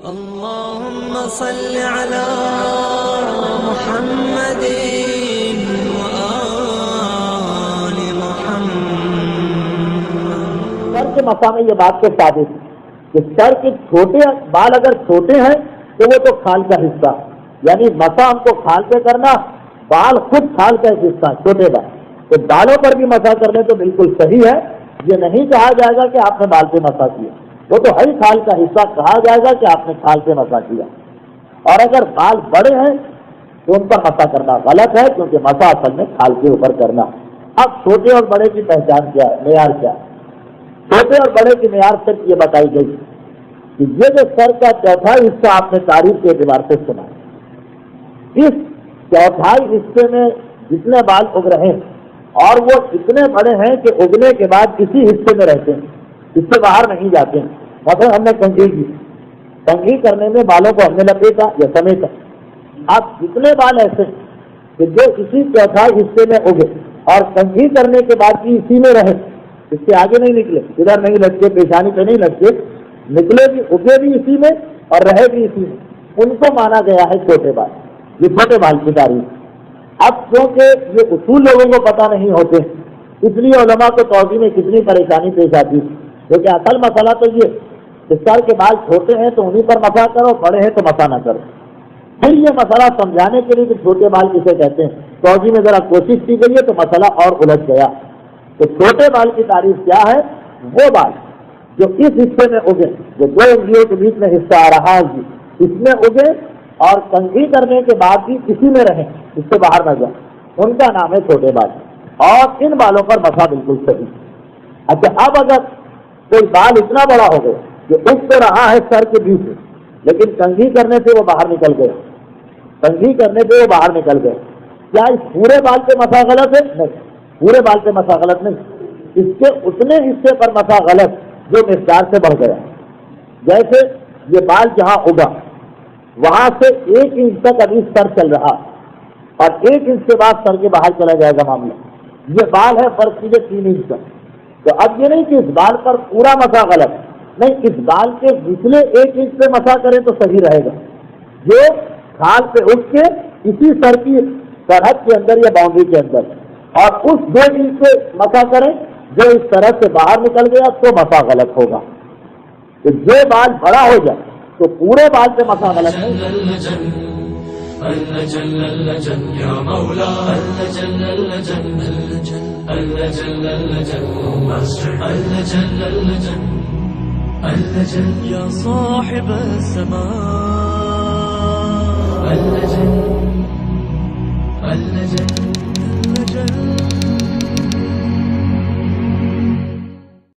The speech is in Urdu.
اللهم صل على محمد وآل محمد۔ سر کے مسا میں یہ بات کو ثابت ہے کہ سر کے چھوٹے بال اگر چھوٹے ہیں تو وہ تو کھال کا حصہ، یعنی مسا ہم کو کھال پہ کرنا، بال خود کھال کا ایک حصہ، چھوٹے بال، تو بالوں پر بھی مسا کرنے تو بالکل صحیح ہے۔ یہ نہیں کہا جائے گا کہ آپ نے بال پہ مسا کیا، وہ تو ہر کھال کا حصہ کہا جائے گا کہ آپ نے کھال پہ مسا کیا۔ اور اگر بال بڑے ہیں تو ان پر مسا کرنا غلط ہے، کیونکہ مسا اصل میں کھال کے اوپر کرنا۔ اب چھوٹے اور بڑے کی پہچان کیا ہے، معیار کیا ہے؟ چھوٹے اور بڑے کی معیار صرف یہ بتائی گئی کہ یہ جو سر کا چوتھائی حصہ آپ نے تعریف کے اعتبار سے سنا، اس چوتھائی حصے میں جتنے بال اگ رہے ہیں اور وہ اتنے بڑے ہیں کہ اگنے کے بعد کسی حصے میں رہتے ہیں، اس سے باہر نہیں جاتے ہیں۔ مثلا ہم نے کنگھی کی، کنگھی کرنے میں بالوں کو ہم نے لپیٹا یا سمیٹا، اب جتنے بال ایسے ہیں کہ جو اسی چوتھائی حصے میں اگے اور کنگھی کرنے کے بعد بھی اسی میں رہے، اس سے آگے نہیں نکلے، ادھر نہیں لٹکے، پیشانی پہ نہیں لٹکے، نکلے بھی، اگے بھی اسی میں اور رہے بھی اسی میں، ان کو مانا گیا ہے چھوٹے بال۔ یہ چھوٹے بال کی تعریف۔ اب کیونکہ یہ اصول لوگوں کو پتہ نہیں ہوتے، اس لیے علماء کو توضیح میں کتنی پریشانی پیش آتی ہے، کیونکہ اصل مسئلہ تو یہ کہ سر کے بال چھوٹے ہیں تو انہیں پر مسا کرو، بڑے ہیں تو مسا نہ کرو۔ پھر یہ مسئلہ سمجھانے کے لیے کہ چھوٹے بال کسے کہتے ہیں، توضیح میں ذرا کوشش کی گئی ہے تو مسئلہ اور الجھ گیا۔ تو چھوٹے بال کی تعریف کیا ہے؟ وہ بال جو اس حصے میں اگے، جو دو انگلیوں کے بیچ میں حصہ آ رہا ہے اس میں اگے اور کنگھی کرنے کے بعد بھی اسی میں رہیں، اس سے باہر نہ جائیں، ان کا نام ہے چھوٹے بال، اور ان بالوں پر مسا بالکل صحیح۔ اچھا، اب اگر کوئی بال اتنا بڑا ہو گیا کہ اگ تو رہا ہے سر کے بیچ میں، لیکن کنگھی کرنے سے وہ باہر نکل گیا، کنگھی کرنے سے وہ باہر نکل گیا، کیا اس پورے بال پہ مسا غلط ہے؟ نہیں، پورے بال پہ مسا غلط نہیں، اس کے اتنے حصے پر مسا غلط جو مقدار سے بڑھ گیا۔ جیسے یہ بال جہاں اگا وہاں سے 1 انچ تک ابھی سر چل رہا اور 1 انچ کے بعد سر کے باہر چلا جائے گا معاملہ، یہ بال ہے فرض کیجیے 3 انچ تک، تو اب یہ نہیں کہ اس بال پر پورا مسا غلط، نہیں، اس بال کے نچلے 1 انچ پہ مسا کریں تو صحیح رہے گا، جو کھال پہ اٹھ کے اسی سر کی سرحد کے اندر یا باؤنڈری کے اندر، اور اس 2 انچ پہ مسا کریں جو اس طرح سے باہر نکل گیا تو مسا غلط ہوگا۔ تو جو بال بڑا ہو جائے تو پورے بال پہ مسا غلط نہیں۔ یا صاحب السماء